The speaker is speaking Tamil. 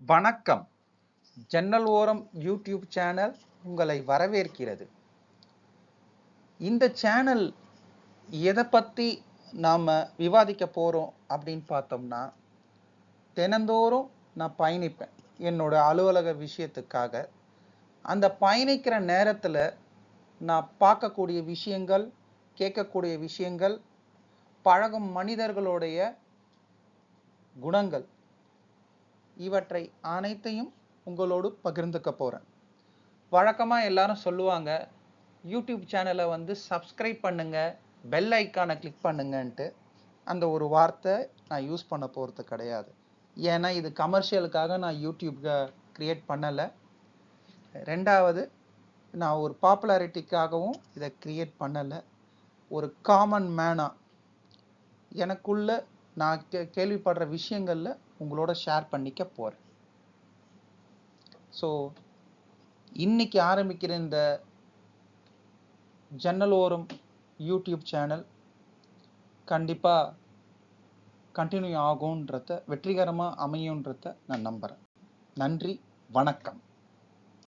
வணக்கம். ஜன்னல் ஓரம் யூடியூப் சேனல் உங்களை வரவேற்கிறது. இந்த சேனல் எதை பற்றி நாம் விவாதிக்க போகிறோம் அப்படின்னு பார்த்தோம்னா, தினந்தோறும் நான் பயணிப்பேன் என்னோட அலுவலக விஷயத்துக்காக. அந்த பயணிக்கிற நேரத்தில் நான் பார்க்கக்கூடிய விஷயங்கள், கேட்கக்கூடிய விஷயங்கள், பழகும் மனிதர்களுடைய குணங்கள், இவற்றை அனைத்தையும் உங்களோடு பகிர்ந்துக்க போகிறேன். வழக்கமாக எல்லாரும் சொல்லுவாங்க, யூடியூப் சேனலை சப்ஸ்கிரைப் பண்ணுங்க, பெல் ஐக்கானை கிளிக் பண்ணுங்கன்ட்டு. அந்த ஒரு வார்த்தை நான் யூஸ் பண்ண போகிறது கிடையாது. ஏன்னா இது கமர்ஷியலுக்காக நான் யூடியூப்பை க்ரியேட் பண்ணலை. ரெண்டாவது, நான் ஒரு பாப்புலாரிட்டிக்காகவும் இதை க்ரியேட் பண்ணலை. ஒரு காமன் மேனாக எனக்குள்ள நான் கேள்விப்படுற விஷயங்களில் உங்களோட ஷேர் பண்ணிக்க போகிறேன். ஸோ இன்னைக்கு ஆரம்பிக்கிற இந்த ஜன்னல் ஓரம் யூடியூப் சேனல் கண்டிப்பாக கண்டினியூ ஆகும்ன்றத, வெற்றிகரமாக அமையுன்றத நான் நம்புகிறேன். நன்றி, வணக்கம்.